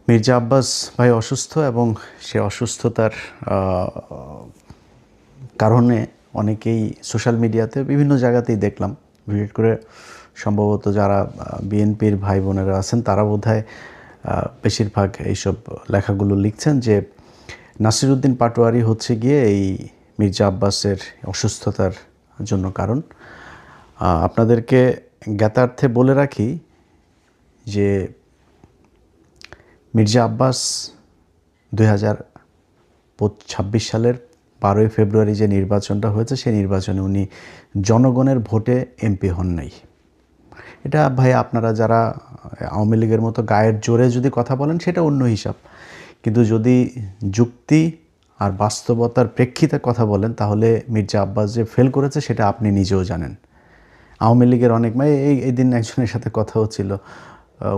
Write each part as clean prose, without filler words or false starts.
মির্জা আব্বাস ভাই অসুস্থ এবং সে অসুস্থতার কারণে অনেকেই সোশ্যাল মিডিয়াতে বিভিন্ন জায়গাতেই দেখলাম, ভিজিট করে সম্ভবত যারা বিএনপির ভাই বোনেরা আছেন তারা বোধহয় বেশিরভাগ এইসব লেখাগুলো লিখছেন যে নাসিরউদ্দিন পাটোয়ারি হচ্ছে গিয়ে এই মির্জা আব্বাসের অসুস্থতার জন্য কারণ। আপনাদেরকে জ্ঞাতার্থে বলে রাখি যে মির্জা আব্বাস 2026 সালের 12ই ফেব্রুয়ারি যে নির্বাচনটা হয়েছে সেই নির্বাচনে উনি জনগণের ভোটে এমপি হন নাই। এটা ভাই আপনারা যারা আওয়ামী লীগের মতো গায়ের জোরে যদি কথা বলেন সেটা অন্য হিসাব, কিন্তু যদি যুক্তি আর বাস্তবতার প্রেক্ষিতে কথা বলেন তাহলে মির্জা আব্বাস যে ফেল করেছে সেটা আপনি নিজেও জানেন। আওয়ামী লীগের অনেক এই দিন একজনের সাথে কথা হচ্ছিল,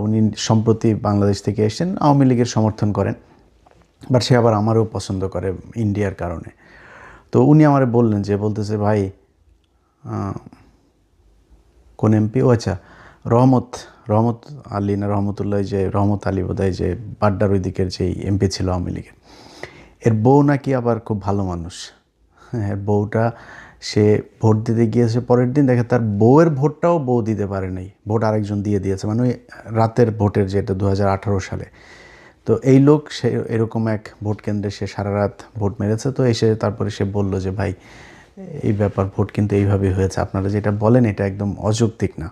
উনি সম্প্রতি বাংলাদেশ থেকে এসেছেন, আওয়ামী লীগের সমর্থন করেন, বাট সে আবার আমারও পছন্দ করে ইন্ডিয়ার কারণে। তো উনি আমারে বললেন যে বলতেছে ভাই কোন এমপি, ও আচ্ছা রহমত আলী না রহমতুল্লাহ, যে রহমত আলী বোধহয়, যে বাড্ডার ওই দিকের যেই এমপি ছিল আওয়ামী লীগের, এর বউ নাকি আবার খুব ভালো মানুষ। হ্যাঁ, বউটা সে ভোট দিতে গিয়েছে, পরের দিন দেখে তার বউয়ের ভোটটাও বউ দিতে পারে নাই, ভোট আরেকজন দিয়ে দিয়েছে, মানে ওই রাতের ভোটের, যেটা 2018 সালে। তো এই লোক সে এরকম এক ভোট কেন্দ্রে সে সারা রাত ভোট মেরেছে। তো এসে তারপরে সে বলল যে ভাই এই ব্যাপার, ভোট কিন্তু এইভাবেই হয়েছে, আপনারা যেটা বলেন এটা একদম অযৌক্তিক না।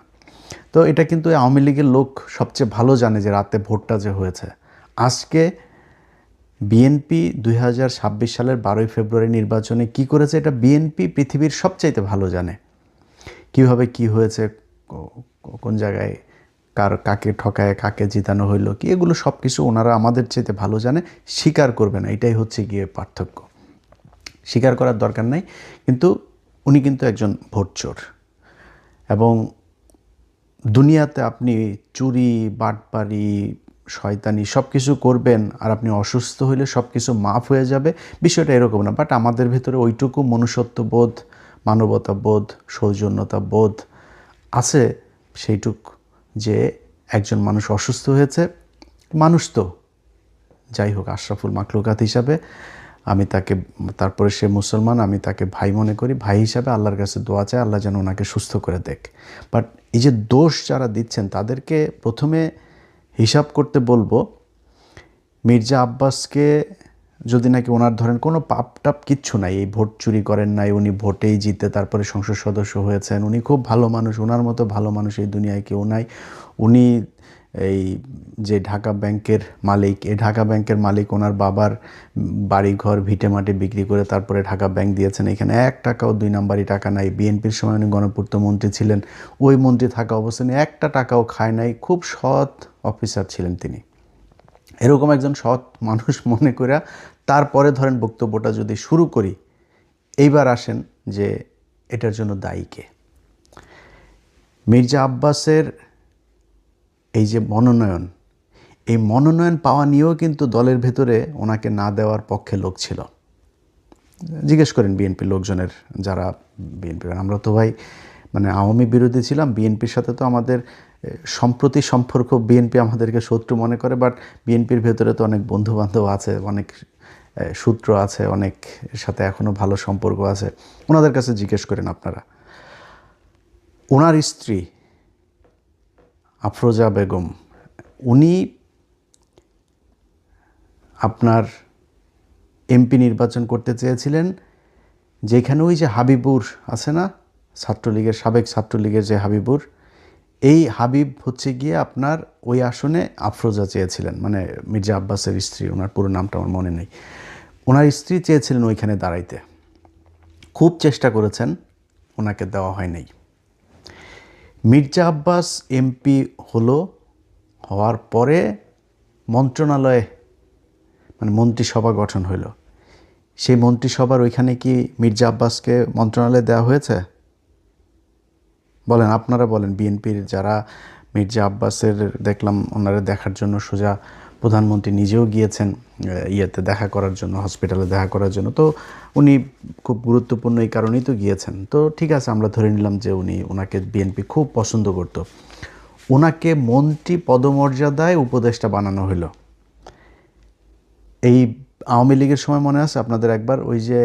তো এটা কিন্তু আওয়ামী লীগের লোক সবচেয়ে ভালো জানে যে রাতে ভোটটা যে হয়েছে। আজকে বিএনপি 2026 সালের 12ই ফেব্রুয়ারি নির্বাচনে কি করেছে এটা বিএনপি পৃথিবীর সবচাইতে ভালো জানে, কিভাবে কি হয়েছে, কোন জায়গায় কাকে ঠকায় কাকে জিতানো হইলো কি, এগুলো সব কিছু ওনারা আমাদের চাইতে ভালো জানে, স্বীকার করবে না, এটাই হচ্ছে গিয়ে পার্থক্য। স্বীকার করার দরকার নাই, কিন্তু উনি কিন্তু একজন ভোট চোর। এবং দুনিয়াতে আপনি চুরি বাটপারি শয়তানি সব কিছু করবেন আর আপনি অসুস্থ হইলে সব কিছু মাফ হয়ে যাবে, বিষয়টা এরকম না। বাট আমাদের ভেতরে ওইটুকু মনুষ্যত্ববোধ, মানবতাবোধ, সৌজন্যতাবোধ আছে সেইটুক, যে একজন মানুষ অসুস্থ হয়েছে, মানুষ তো যাই হোক আশরাফুল মাখলুকাত হিসাবে আমি তাকে, তারপরে সে মুসলমান, আমি তাকে ভাই মনে করি, ভাই হিসাবে আল্লাহর কাছে দোয়া চাই আল্লাহ যেন ওনাকে সুস্থ করে দেখ। বাট এই যে দোষ যারা দিচ্ছেন তাদেরকে প্রথমে হিসাব করতে বলবো, মির্জা আব্বাসকে যদি নাকি ওনার ধরেন কোনো পাপ টাপ কিচ্ছু নাই, এই ভোট চুরি করেন নাই, উনি ভোটেই জিতে তারপরে সংসদ সদস্য হয়েছেন, উনি খুব ভালো মানুষ, ওনার মতো ভালো মানুষ এই দুনিয়ায় কেউ নাই। উনি এই যে ঢাকা ব্যাংকের মালিক, এই ঢাকা ব্যাংকের মালিক ওনার বাবার বাড়িঘর ভিটেমাটি বিক্রি করে তারপরে ঢাকা ব্যাংক দিয়েছেন, এখানে 1 টাকাও 2 নাম্বারই টাকা নাই। বিএনপির সময় উনি গণপূর্ত মন্ত্রী ছিলেন, ওই মন্ত্রী থাকা অবস্থানে 1টা টাকাও খায় নাই, খুব সৎ অফিসার ছিলেন তিনি। এরকম একজন সৎ মানুষ মনে করে তারপরে ধরেন বক্তব্যটা যদি শুরু করি, এইবার আসেন যে এটার জন্য দায়ী কে। মির্জা আব্বাসের এই যে মনোনয়ন, এই মনোনয়ন পাওয়া নিয়েও কিন্তু দলের ভেতরে ওনাকে না দেওয়ার পক্ষে লোক ছিল। জিজ্ঞেস করেন বিএনপির লোকজনের, যারা বিএনপির, আমরা তো ভাই মানে আওয়ামী বিরোধী ছিলাম, বিএনপির সাথে তো আমাদের সম্প্রতি সম্পর্ক, বিএনপি আমাদেরকে শত্রু মনে করে, বাট বিএনপির ভেতরে তো অনেক বন্ধুবান্ধব আছে, অনেক সূত্র আছে, অনেক সাথে এখনও ভালো সম্পর্ক আছে, ওনাদের কাছে জিজ্ঞেস করেন আপনারা। ওনার স্ত্রী আফরোজা বেগম, উনি আপনার এমপি নির্বাচন করতে চেয়েছিলেন, যেখানে ওই যে হাবিবুর আছে না, ছাত্রলীগের সাবেক ছাত্রলীগের যে হাবিবুর, এই হাবিব হচ্ছে গিয়ে আপনার ওই আসনে আফরোজা চেয়েছিলেন, মানে মির্জা আব্বাসের স্ত্রী, ওনার পুরো নামটা আমার মনে নেই, ওনার স্ত্রী চেয়েছিলেন ওইখানে দাঁড়াইতে, খুব চেষ্টা করেছেন, ওনাকে দেওয়া হয় নাই। মির্জা আব্বাস এমপি হওয়ার পরে মন্ত্রণালয়ে মানে মন্ত্রিসভা গঠন হইল, সেই মন্ত্রিসভার ওইখানে কি মির্জা আব্বাসকে মন্ত্রণালয়ে দেওয়া হয়েছে? বলেন, আপনারা বলেন। বিএনপির যারা মির্জা আব্বাসের দেখলাম ওনারা দেখার জন্য সোজা প্রধানমন্ত্রী নিজেও গিয়েছেন ইয়েতে দেখা করার জন্য, হসপিটালে দেখা করার জন্য, তো উনি খুব গুরুত্বপূর্ণ এই কারণেই তো গিয়েছেন। তো ঠিক আছে, আমরা ধরে নিলাম যে ওনাকে বিএনপি খুব পছন্দ করত, ওনাকে মন্ত্রী পদমর্যাদায় উপদেষ্টা বানানো হলো। এই আওয়ামী লীগের সময় মনে আছে আপনাদের একবার ওই যে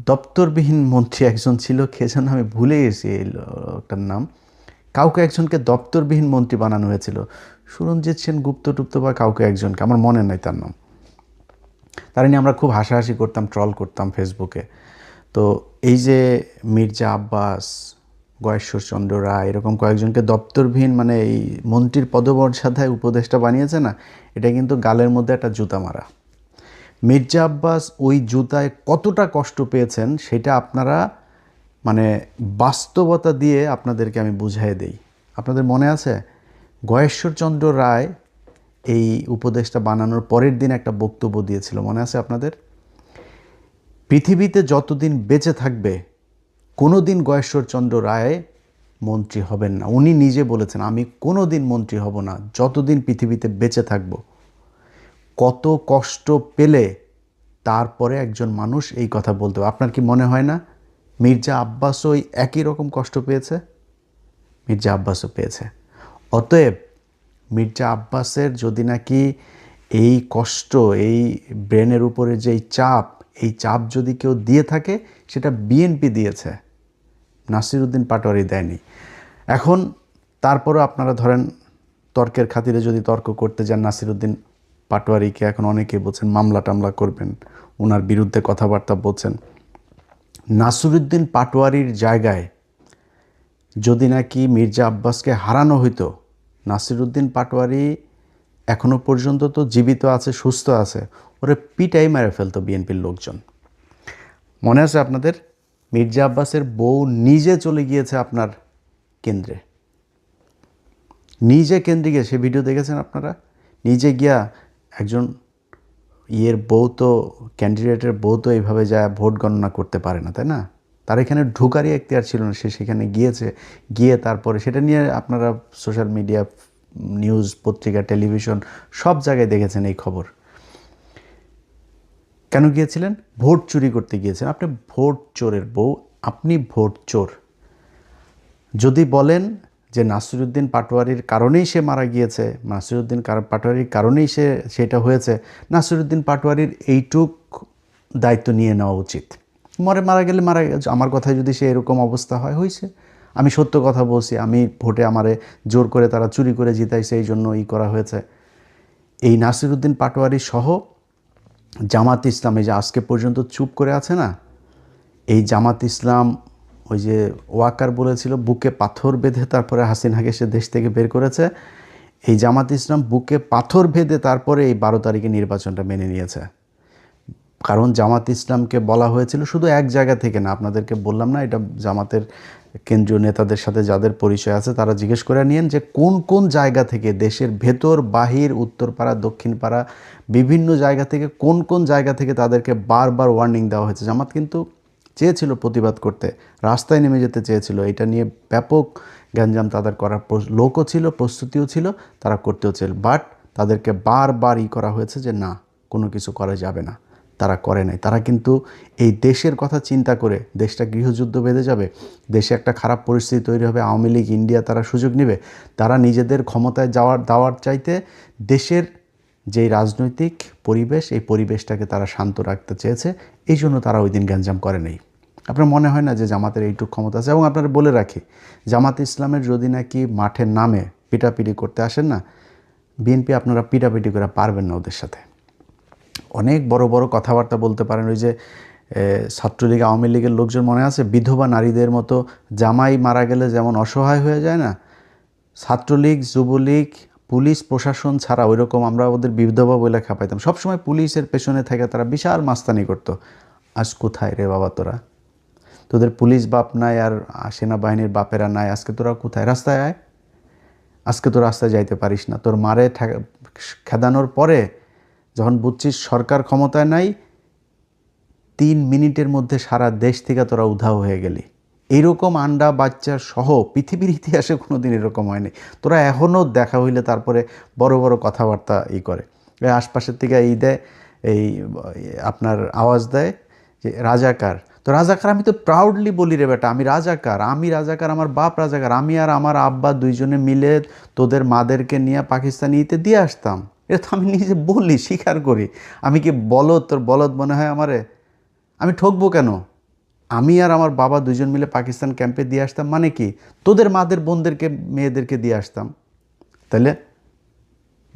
দপ্তরবিহীন মন্ত্রী একজন ছিল, কে যেন আমি ভুলে গেছি এই লোকটার নাম, কাউকে একজনকে দপ্তরবিহীন মন্ত্রী বানানো হয়েছিল, সুরঞ্জিত সেন গুপ্ত টুপ্ত বা কাউকে একজনকে, আমার মনে নাই তার নাম। তার নিয়ে আমরা খুব হাসাহাসি করতাম, ট্রল করতাম ফেসবুকে। তো এই যে মির্জা আব্বাস, গয়েশ্বরচন্দ্র রায়, এরকম কয়েকজনকে দপ্তরবিহীন মানে এই মন্ত্রীর পদমর্যাদায় উপদেষ্টা বানিয়েছে না, এটা কিন্তু গালের মধ্যে একটা জুতা মারা। মির্জা আব্বাস ওই জুতায় কতটা কষ্ট পেয়েছেন সেটা আপনারা মানে বাস্তবতা দিয়ে আপনাদেরকে আমি বুঝাই দেই। আপনাদের মনে আছে গয়েশ্বরচন্দ্র রায় এই উপদেশটা বানানোর পরের দিন একটা বক্তব্য দিয়েছিল, মনে আছে আপনাদের? পৃথিবীতে যতদিন বেঁচে থাকবে কোনো দিন গয়েশ্বরচন্দ্র রায় মন্ত্রী হবেন না। উনি নিজে বলেছেন, আমি কোনো দিন মন্ত্রী হব না যতদিন পৃথিবীতে বেঁচে থাকব। কত কষ্ট পেলে তারপরে একজন মানুষ এই কথা বলতে হবে। আপনার কি মনে হয় না মির্জা আব্বাসও ওই একই রকম কষ্ট পেয়েছে? মির্জা আব্বাসও পেয়েছে। অতএব মির্জা আব্বাসের যদি নাকি এই কষ্ট, এই ব্রেনের উপরে যে চাপ, এই চাপ যদি কেউ দিয়ে থাকে সেটা বিএনপি দিয়েছে, নাসিরউদ্দিন পাটোয়ারি দেয়নি। এখন তারপরও আপনারা ধরেন তর্কের খাতিরে যদি তর্ক করতে যান, নাসিরউদ্দিন পাটোয়ারিকে এখন অনেকেই বলছেন মামলা টামলা করবেন, ওনার বিরুদ্ধে কথাবার্তা বলছেন। নাসিরউদ্দিন পাটোয়ারির জায়গায় যদি নাকি মির্জা আব্বাসকে হারানো হইতো, নাসিরউদ্দিন পাটোয়ারি এখনও পর্যন্ত তো জীবিত আছে, সুস্থ আছে, ওরে পিটাই মেরে ফেলতো বিএনপির লোকজন। মনে আছে আপনাদের মির্জা আব্বাসের বউ নিজে চলে গিয়েছে আপনার কেন্দ্রে, নিজে কেন্দ্রে গিয়ে, সে ভিডিও দেখেছেন আপনারা? নিজে গিয়া একজন ইয়ের বউ তো, ক্যান্ডিডেটের বউ তো এইভাবে যায় ভোট গণনা করতে পারে না, তাই না? তার এখানে ঢোকারই এখতিয়ার ছিল না, সে সেখানে গিয়েছে, গিয়ে তারপরে সেটা নিয়ে আপনারা সোশ্যাল মিডিয়া, নিউজ, পত্রিকা, টেলিভিশন সব জায়গায় দেখেছেন এই খবর। কেন গিয়েছিলেন? ভোট চুরি করতে গিয়েছেন। আপনি ভোট চোরের বউ, আপনি ভোট চোর। যদি বলেন যে নাসিরউদ্দিন পাটোয়ারির কারণেই সে মারা গিয়েছে, নাসিরউদ্দিন পাটোয়ারির কারণেই সেটা হয়েছে, নাসিরউদ্দিন পাটোয়ারির এইটুক দায়িত্ব নিয়ে নেওয়া উচিত। মারা গেলে মারা গেছে, আমার কথায় যদি সে এরকম অবস্থা হয়েছে, আমি সত্য কথা বলছি, আমি ভোটে আমারে জোর করে তারা চুরি করে জিতাইছে, এই জন্য করা হয়েছে। এই নাসিরউদ্দিন পাটোয়ারি সহ জামাত ইসলাম এই যে আজকে পর্যন্ত চুপ করে আছে না, এই জামাত ইসলাম ওই যে ওয়াকার বলেছিল বুকে পাথর বেঁধে তারপরে হাসিনাকে সে দেশ থেকে বের করেছে, এই জামাত ইসলাম বুকে পাথর বেঁধে তারপরে এই 12 তারিখে নির্বাচনটা মেনে নিয়েছে। কারণ জামাত ইসলামকে বলা হয়েছিল শুধু এক জায়গা থেকে না, আপনাদেরকে বললাম না, এটা জামাতের কেন্দ্রীয় নেতাদের সাথে যাদের পরিচয় আছে তারা জিজ্ঞেস করে নিয়েন যে কোন কোন জায়গা থেকে, দেশের ভেতর বাহির, উত্তরপাড়া দক্ষিণপাড়া বিভিন্ন জায়গা থেকে, কোন কোন জায়গা থেকে তাদেরকে বারবার ওয়ার্নিং দেওয়া হয়েছে। জামাত কিন্তু চেয়েছিল প্রতিবাদ করতে, রাস্তায় নেমে যেতে চেয়েছিল, এটা নিয়ে ব্যাপক গ্যাঞ্জাম তাদের করার লোকও ছিল, প্রস্তুতিও ছিল, তারা করতেও ছিল, বাট তাদেরকে বারবার করা হয়েছে যে না, কোনো কিছু করা যাবে না। তারা করে নাই। তারা কিন্তু এই দেশের কথা চিন্তা করে, দেশটা গৃহযুদ্ধ বেঁধে যাবে, দেশে একটা খারাপ পরিস্থিতি তৈরি হবে, আওয়ামী লীগ, ইন্ডিয়া তারা সুযোগ নেবে, তারা নিজেদের ক্ষমতায় দাওয়ার চাইতে দেশের যেই রাজনৈতিক পরিবেশ, এই পরিবেশটাকে তারা শান্ত রাখতে চেয়েছে, এই জন্য তারা ওই দিন গ্যাঞ্জাম করে নেই। আপনার মনে হয় না যে জামাতের এইটুক ক্ষমতা আছে? এবং আপনারা বলে রাখি, জামাত ইসলামের যদি নাকি মাঠের নামে পিটাপিটি করতে আসেন না, বিএনপি আপনারা পিটাপিটি করে পারবেন না ওদের সাথে। অনেক বড় বড় কথাবার্তা বলতে পারেন। ওই যে ছাত্রলীগ, আওয়ামী লীগের লোকজন মনে আছে বিধবা নারীদের মতো জামাই মারা গেলে যেমন অসহায় হয়ে যায় না, ছাত্রলীগ, যুবলীগ, পুলিশ প্রশাসন ছাড়া ওই রকম আমরা ওদের বিধবা বলে খাপাইতাম। সবসময় পুলিশের পেছনে থেকে তারা বিশাল মাস্তানি করতো। আজ কোথায় রে বাবা তোরা? তোদের পুলিশ বাপ নাই আর সেনাবাহিনীর বাপেরা নাই, আজকে তোরা কোথায়? রাস্তায় আয়। আজকে তো রাস্তায় যাইতে পারিস না, তোর মারে খেদানোর পরে যখন বুঝছিস সরকার ক্ষমতায় নাই, 3 মিনিটের মধ্যে সারা দেশ থেকে তোরা উধাও হয়ে গেলি। এইরকম আন্ডা বাচ্চা সহ পৃথিবীর ইতিহাসে কোনো দিন এরকম হয়নি। তোরা এখনও দেখা হইলে তারপরে বড় বড় কথাবার্তা করে, আশপাশের থেকে দেয়, এই আপনার আওয়াজ দেয় যে রাজাকার। তো রাজাকার আমি তো প্রাউডলি বলি রে বেটা, আমি রাজাকার, আমার বাপ রাজাকার, আমি আর আমার আব্বা দুইজনে মিলে তোদের মাদেরকে নিয়ে পাকিস্তানিতে দিয়ে আসতাম। এটা তো আমি নিজে বলি, স্বীকার করি। আমি কি বলদ, তোর বলদ মনে হয় আমারে? আমি ঠকবো কেন? আমি আর আমার বাবা দুজন মিলে পাকিস্তান ক্যাম্পে দিয়ে আসতাম, মানে কি তোদের মাদের বোনদেরকে মেয়েদেরকে দিয়ে আসতাম। তাহলে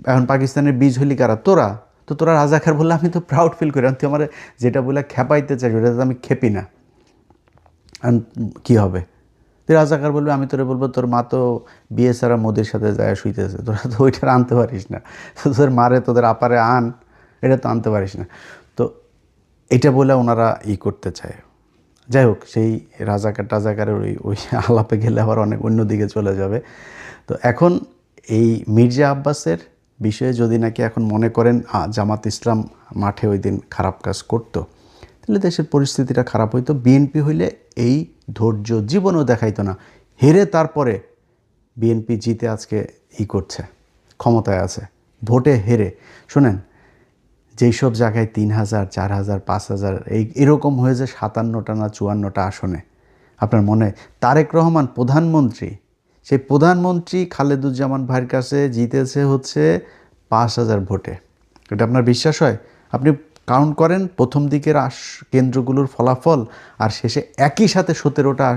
এখন পাকিস্তানের বীজ হলি কারা? তোরা। তো তোরা রাজাকার বললে আমি তো প্রাউড ফিল করি। তুই আমার যেটা বলে খেপাইতে চাই ওটা তো আমি খেপি না। কী হবে? তুই রাজাকার বলবি, আমি তোরে বলবো তোর মা তো বিয়ে ছাড়া মোদির সাথে যায় শুইতেছে, তোরা তো ওইটা আনতে পারিস না। তোদের মারে তোদের আপারে আন, এটা তো আনতে পারিস না। তো এটা বলে ওনারা করতে চায়। যাই হোক, সেই রাজাকার টাজাকারের ওই ওই আলাপে গেলে আবার অনেক অন্যদিকে চলে যাবে। তো এখন এই মির্জা আব্বাসের বিষয়ে যদি নাকি এখন মনে করেন জামাত ইসলাম মাঠে ওই দিন খারাপ কাজ করতো, তাহলে দেশের পরিস্থিতিটা খারাপ হইতো। বিএনপি হইলে এই ধৈর্য জীবনও দেখাইতো না। হেরে তারপরে বিএনপি জিতে আজকে করছে, ক্ষমতায় আছে, ভোটে হেরে। শোনেন, যেই সব জায়গায় 3,000, 4,000, 5,000 এরকম হয়েছে 57টা না 54টা আসনে। আপনার মনে, তারেক রহমান প্রধানমন্ত্রী, সেই প্রধানমন্ত্রী খালেদুজ্জামান ভাইয়ের কাছে জিতেছে হচ্ছে 5,000 ভোটে। এটা আপনার বিশ্বাস হয়? আপনি কাউন্ট করেন প্রথম দিকের কেন্দ্রগুলোর ফলাফল আর শেষে একই সাথে 17টা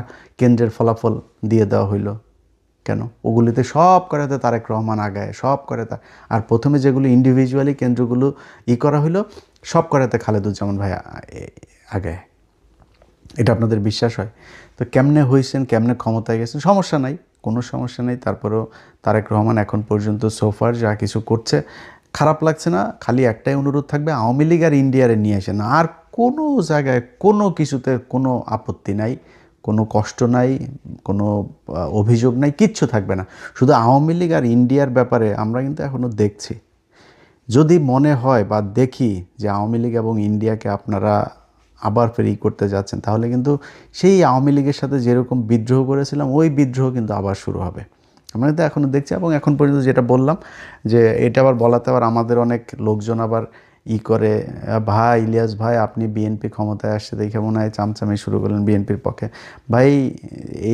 কেন্দ্রের ফলাফল দিয়ে দেওয়া হইল কেন? ওগুলিতে সব করাতে তারেক রহমান আগায়, সব করাতে। আর প্রথমে যেগুলো ইন্ডিভিজুয়ালি কেন্দ্রগুলো করা হইলো, সব করাতে খালেদুজ্জামান ভাই আগায়। এটা আপনাদের বিশ্বাস হয়? তো কেমনে হয়েছেন, কেমনে ক্ষমতায় গেছেন, সমস্যা নাই, কোনো সমস্যা নেই। তারপরেও তারেক রহমান এখন পর্যন্ত সোফার যা কিছু করছে খারাপ লাগছে না। খালি একটাই অনুরোধ থাকবে, আওয়ামী লীগ আর ইন্ডিয়ারে নিয়ে আসেন। আর কোনো জায়গায় কোনো কিছুতে কোনো আপত্তি নাই, কোনো কষ্ট নাই, কোনো অভিযোগ নাই, কিচ্ছু থাকবে না। শুধু আওয়ামী লীগ আর ইন্ডিয়ার ব্যাপারে আমরা কিন্তু এখনও দেখছি। যদি মনে হয় বা দেখি যে আওয়ামী লীগ এবং ইন্ডিয়াকে আপনারা আবার ফের করতে যাচ্ছেন, তাহলে কিন্তু সেই আওয়ামী লীগের সাথে যেরকম বিদ্রোহ করেছিলাম ওই বিদ্রোহ কিন্তু আবার শুরু হবে। আমরা কিন্তু এখনও দেখছি। এবং এখন পর্যন্ত যেটা বললাম যে এটা আবার বলাতে আবার আমাদের অনেক লোকজন আবার করে, ভাই ইলিয়াস ভাই আপনি বিএনপি ক্ষমতায় আসছে দেখে মনে হয় চামচামি শুরু করলেন বিএনপির পক্ষে। ভাই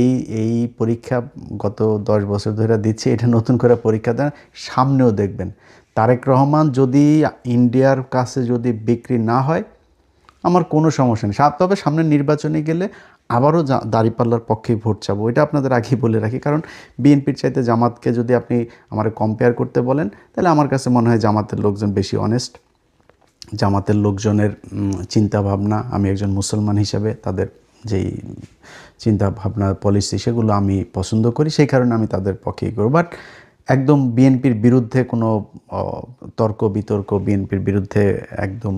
এই এই পরীক্ষা গত 10 বছর ধরে দিচ্ছি, এটা নতুন করে পরীক্ষা দেন, সামনেও দেখবেন। তারেক রহমান যদি ইন্ডিয়ার কাছে যদি বিক্রি না হয় আমার কোনো সমস্যা নেই। তবে সামনের নির্বাচনে গেলে আবারও দাঁড়িপাল্লার পক্ষেই ভোট চাবো, এটা আপনাদের আগেই বলে রাখি। কারণ বিএনপির চাইতে জামাতকে যদি আপনি আমার কম্পেয়ার করতে বলেন, তাহলে আমার কাছে মনে হয় জামাতের লোকজন বেশি অনেস্ট। জামাতের লোকজনের চিন্তা ভাবনা, আমি একজন মুসলমান হিসাবে তাদের যেই চিন্তা ভাবনা পলিসি সেগুলো আমি পছন্দ করি, সেই কারণে আমি তাদের পক্ষেই করব। বাট একদম বিএনপির বিরুদ্ধে কোনো তর্ক বিতর্ক, বিএনপির বিরুদ্ধে একদম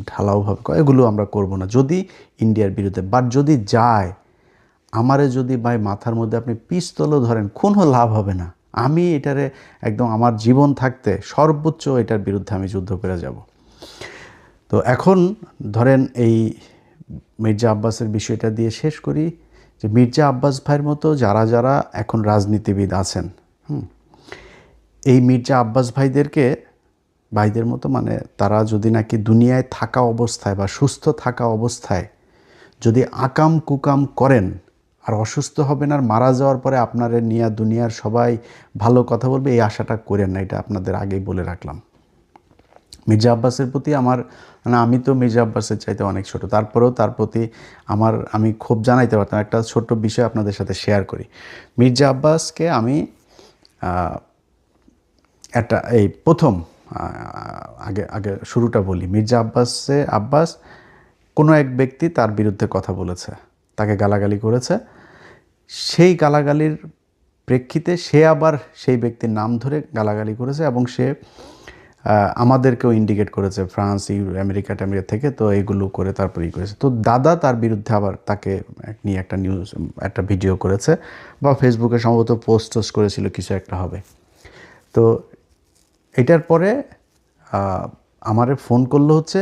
ঢালাওভাবে এগুলো আমরা করব না যদি ইন্ডিয়ার বিরুদ্ধে। বাট যদি যায়, আমারে যদি ভাই মাথার মধ্যে আপনি পিস্তলও ধরেন, কোনো লাভ হবে না। আমি এটারে একদম আমার জীবন থাকতে সর্বোচ্চ এটার বিরুদ্ধে আমি যুদ্ধ করে যাব। তো এখন ধরেন এই মির্জা আব্বাসের বিষয়টা দিয়ে শেষ করি, যে মির্জা আব্বাস ভাইয়ের মতো যারা যারা এখন রাজনীতিবিদ আছেন, এই মির্জা আব্বাস ভাইদের মতো মানে তারা যদি নাকি দুনিয়ায় থাকা অবস্থায় বা সুস্থ থাকা অবস্থায় যদি আকাম কুকাম করেন আর অসুস্থ হবেন আর মারা যাওয়ার পরে আপনারে নিয়ে দুনিয়ার সবাই ভালো কথা বলবে, এই আশাটা করেন না। এটা আপনাদের আগেই বলে রাখলাম। মির্জা আব্বাসের প্রতি আমার মানে আমি তো মির্জা আব্বাসের চাইতে অনেক ছোট, তারপরেও তার প্রতি আমি ক্ষোভ জানাইতে পারতাম। একটা ছোট্ট বিষয় আপনাদের সাথে শেয়ার করি। মির্জা আব্বাসকে আমি এই প্রথম আগে শুরুটা বলি। মির্জা আব্বাস কোনো এক ব্যক্তি তার বিরুদ্ধে কথা বলেছে, তাকে গালাগালি করেছে। সেই গালাগালির প্রেক্ষিতে সে আবার সেই ব্যক্তির নাম ধরে গালাগালি করেছে এবং সে আমাদেরকেও ইন্ডিকেট করেছে ফ্রান্স, আমেরিকা থেকে। তো এইগুলো করে তারপরেই করেছে। তো দাদা তার বিরুদ্ধে আবার তাকে নিয়ে একটা ভিডিও করেছে বা ফেসবুকে সম্ভবত পোস্ট করেছিল, কিছু একটা হবে। তো এটার পরে আমারে ফোন করলো হচ্ছে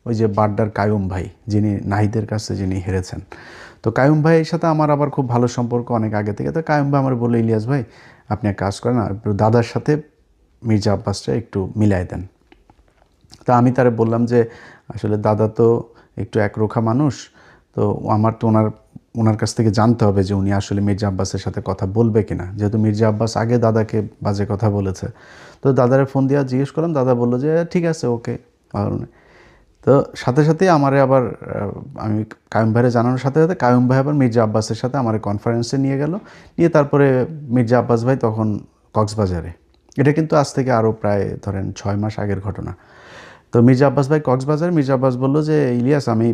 ওই যে বাড্ডার কায়ুম ভাই, যিনি নাহিদের কাছে যিনি হেরেছেন। তো কায়ুম ভাইয়ের সাথে আমার আবার খুব ভালো সম্পর্ক অনেক আগে থেকে। তো কায়ুম ভাই আমার বললো, ইলিয়াস ভাই আপনি এক কাজ করেন না, দাদার সাথে মির্জা আব্বাসটা একটু মিলাই দেন। তা আমি তারে বললাম যে আসলে দাদা তো একটু একরোখা মানুষ, তো আমার তো ওনার ওনার কাছ থেকে জানতে হবে যে উনি আসলে মির্জা আব্বাসের সাথে কথা বলবে কিনা, যেহেতু মির্জা আব্বাস আগে দাদাকে বাজে কথা বলেছে। তো দাদারে ফোন দিয়ে জিজ্ঞেস করলাম, দাদা বললো যে ঠিক আছে, ওকে, ভালো নেই। তো সাথে সাথেই আমারে আবার আমি কায়ুম ভাইয়ের জানানোর সাথে সাথে কায়ুম ভাই আবার মির্জা আব্বাসের সাথে আমার কনফারেন্সে নিয়ে গেল, নিয়ে তারপরে মির্জা আব্বাস ভাই তখন কক্সবাজারে। এটা কিন্তু আজ থেকে আরও প্রায় ধরেন 6 মাস আগের ঘটনা। তো মির্জা আব্বাস ভাই কক্সবাজার, মির্জা আব্বাস বললো যে ইলিয়াস আমি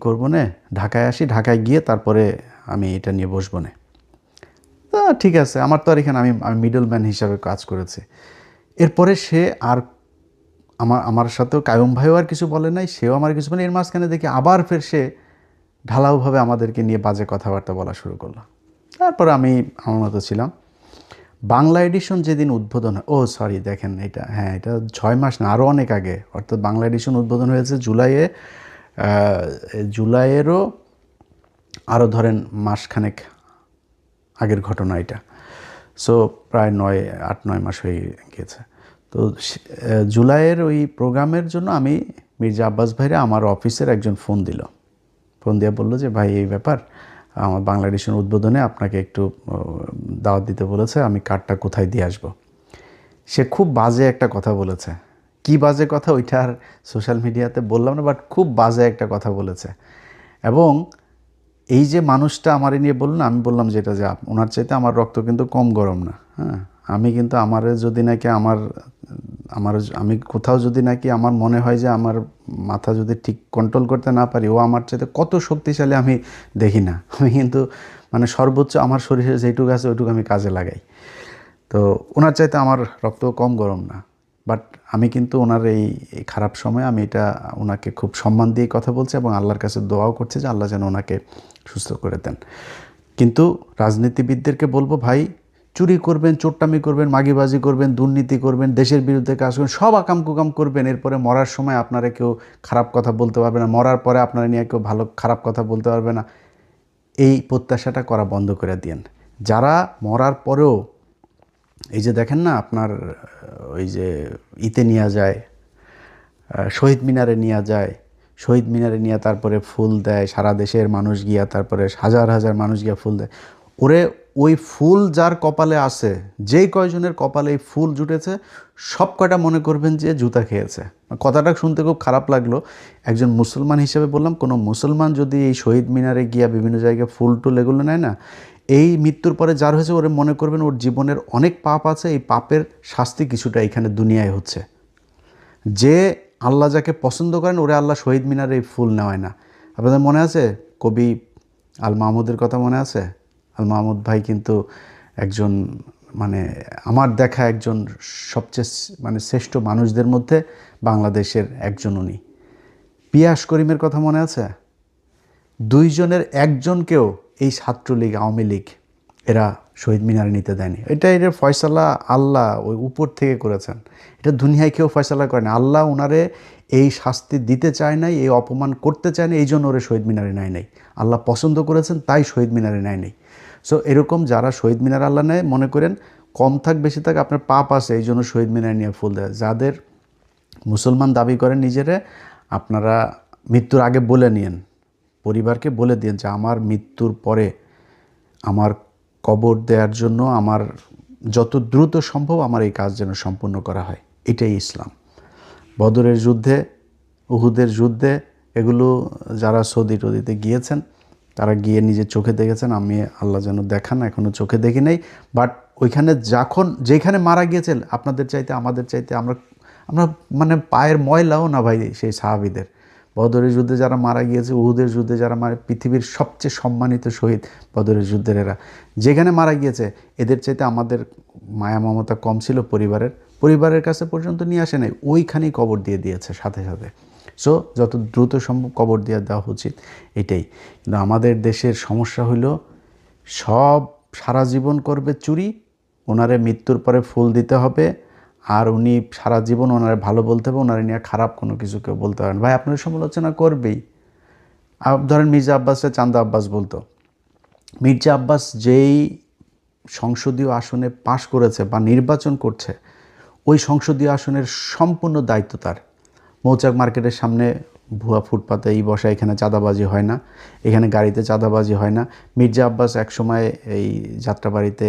করবো না, ঢাকায় আসি, ঢাকায় গিয়ে তারপরে আমি এটা নিয়ে বসবো না। তা ঠিক আছে, আমার তো আর এখানে আমি মিডল ম্যান হিসাবে কাজ করেছি। এরপরে সে আর আমার সাথেও কায়ুম ভাইও আর কিছু বলে নাই, সেও আমার কিছু বলে। এর মাঝখানে দেখি আবার ফের সে ঢালাওভাবে আমাদেরকে নিয়ে বাজে কথাবার্তা বলা শুরু করলো। তারপরে আমি আমার মতো ছিলাম। বাংলা এডিশন যেদিন উদ্বোধন হয়, সরি দেখেন এটা, হ্যাঁ এটা 6 মাস না, আরও অনেক আগে, অর্থাৎ বাংলা এডিশন উদ্বোধন হয়েছে জুলাইয়েরও আরও ধরেন মাসখানেক আগের ঘটনা এটা। সো প্রায় 8-9 মাস হয়ে গিয়েছে। তো জুলাইয়ের ওই প্রোগ্রামের জন্য আমি মির্জা আব্বাস ভাইরে আমার অফিসের একজন ফোন দিয়ে বললো যে ভাই এই ব্যাপার, আমার বাংলা এডিশন উদ্বোধনে আপনাকে একটু দাওয়াত দিতে বলেছে, আমি কার্ডটা কোথায় দিয়ে আসবো। সে খুব বাজে একটা কথা বলেছে। কি বাজে কথা ওইটা আর সোশ্যাল মিডিয়াতে বললাম না, বাট খুব বাজে একটা কথা বলেছে। এবং এই যে মানুষটা আমারে নিয়ে বলল না, আমি বললাম যে এটা যে ওনার চাইতে আমার রক্ত কিন্তু কম গরম না। হ্যাঁ, আমি কিন্তু আমারে যদি নাকি আমি কোথাও যদি নাকি আমার মনে হয় যে আমার মাথা যদি ঠিক কন্ট্রোল করতে না পারি, ও আমার চাইতে কত শক্তিশালী আমি দেখি না। আমি কিন্তু মানে সর্বোচ্চ আমার শরীরে যেটুকু আছে ওইটুকু আমি কাজে লাগাই। তো ওনার চাইতে আমার রক্ত কম গরম না, বাট আমি কিন্তু ওনার এই খারাপ সময় আমি এটা ওনাকে খুব সম্মান দিয়ে কথা বলছি এবং আল্লাহর কাছে দোয়াও করছি যে আল্লাহ যেন ওনাকে সুস্থ করে দেন। কিন্তু রাজনীতিবিদদেরকে বলবো, ভাই চুরি করবেন, চোট্টামি করবেন, মাগিবাজি করবেন, দুর্নীতি করবেন, দেশের বিরুদ্ধে কাজ করবেন, সব আকাম কুকাম করবেন, এরপরে মরার সময় আপনারা কেউ খারাপ কথা বলতে পারবে না, মরার পরে আপনারা নিয়ে কেউ খারাপ কথা বলতে পারবে না। এই প্রত্যাশাটা করা বন্ধ করে দিয়েন। যারা মরার পরেও এই যে দেখেন না আপনার ওই যে নিয়ে যায়, শহীদ মিনারে নিয়ে যায়, শহীদ মিনারে নিয়ে তারপরে ফুল দেয়, সারা দেশের মানুষ গিয়া, তারপরে হাজার হাজার মানুষ গিয়া ফুল দেয়। ওই ফুল যার কপালে আছে, যেই কয়জনের কপালে এই ফুল জুটেছে, সব কয়টা মনে করবেন যে জুতা খেয়েছে। কথাটা শুনতে খুব খারাপ লাগলো, একজন মুসলমান হিসেবে বললাম, কোনো মুসলমান যদি এই শহীদ মিনারে গিয়া বিভিন্ন জায়গায় ফুল টুল এগুলো নেয় না, এই মৃত্যুর পরে যার হয়েছে ওরে মনে করবেন ওর জীবনের অনেক পাপ আছে, এই পাপের শাস্তি কিছুটা এখানে দুনিয়ায় হচ্ছে। যে আল্লাহ যাকে পছন্দ করেন ওরে আল্লাহ শহীদ মিনারে এই ফুল নেওয়ায় না। আপনাদের মনে আছে কবি আল মাহমুদের কথা মনে আছে? আল মাহমুদ ভাই কিন্তু একজন মানে আমার দেখা একজন সবচেয়ে মানে শ্রেষ্ঠ মানুষদের মধ্যে বাংলাদেশের একজন উনি। পিয়াস করিমের কথা মনে আছে? দুইজনের একজনকেও এই ছাত্রলীগ, আওয়ামী লীগ এরা শহীদ মিনারে নিতে দেয়নি। এর ফয়সালা আল্লাহ ওই উপর থেকে করেছেন, এটা দুনিয়ায় কেউ ফয়সালা করেনি। আল্লাহ ওনারে এই শাস্তি দিতে চায় নাই, এই অপমান করতে চায় না, এই জন্য ওরে শহীদ মিনারে নেয় নাই। আল্লাহ পছন্দ করেছেন তাই শহীদ মিনারে নেয় নাই। সো এরকম যারা শহীদ মিনার আল্লাহ নেয়, মনে করেন কম থাক বেশি থাক আপনার পাপ আছে, এই জন্য শহীদ মিনারে নিয়ে ফুল দেয়। যাদের মুসলমান দাবি করেন নিজেরা, আপনারা মৃত্যুর আগে বলে নিন, পরিবারকে বলে দিন যে আমার মৃত্যুর পরে আমার কবর দেওয়ার জন্য আমার যত দ্রুত সম্ভব আমার এই কাজ যেন সম্পূর্ণ করা হয়। এটাই ইসলাম। বদরের যুদ্ধে, উহুদের যুদ্ধে, এগুলো যারা সৌদি টদিতে গিয়েছেন তারা গিয়ে নিজের চোখে দেখেছেন। আমি আল্লাহ যেন দেখান, এখনও চোখে দেখি নাই। বাট ওইখানে যেখানে মারা গিয়েছেন আপনাদের চাইতে আমাদের চাইতে আমরা মানে পায়ের ময়লাও না ভাই সেই সাহাবীদের। বদরের যুদ্ধে যারা মারা গিয়েছে, উহুদের যুদ্ধে যারা পৃথিবীর সবচেয়ে সম্মানিত শহীদ বদরের যুদ্ধের এরা, যেখানে মারা গিয়েছে এদের চাইতে আমাদের মায়া মমতা কম ছিল পরিবারের কাছে পর্যন্ত নিয়ে আসে নাই, ওইখানেই কবর দিয়ে দিয়েছে সাথে সাথে। সো যত দ্রুত সম্ভব কবর দিয়ে দেওয়া উচিত, এটাই। কিন্তু আমাদের দেশের সমস্যা হইল সব সারা জীবন করবে চুরি, ওনারে মৃত্যুর পরে ফুল দিতে হবে, আর উনি সারা জীবন ওনারে ভালো বলতে হবে, ওনারে নিয়ে খারাপ কোনো কিছু কেউ বলতে পারেন। ভাই আপনার সমালোচনা করবেই। ধরেন মির্জা আব্বাসে চান্দা আব্বাস বলতো, মির্জা আব্বাস যেই সংসদীয় আসনে পাশ করেছে বা নির্বাচন করছে, ওই সংসদীয় আসনের সম্পূর্ণ দায়িত্ব তার। মৌচাক মার্কেটের সামনে ভুয়া ফুটপাতে এই বসা, এখানে চাঁদাবাজি হয় না, এখানে গাড়িতে চাঁদাবাজি হয় না। মির্জা আব্বাস একসময় এই যাত্রাবাড়িতে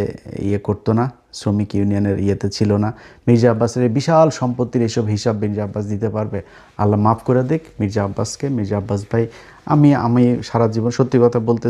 ইয়ে করতো না, শ্রমিক ইউনিয়নের ইয়েতে ছিল না। মির্জা আব্বাসের এই বিশাল সম্পত্তির এসব হিসাব মির্জা আব্বাস দিতে পারবে? আল্লাহ মাফ করে দিক মির্জা আব্বাসকে। মির্জা আব্বাস ভাই, আমি সারা জীবন সত্যি কথা বলতে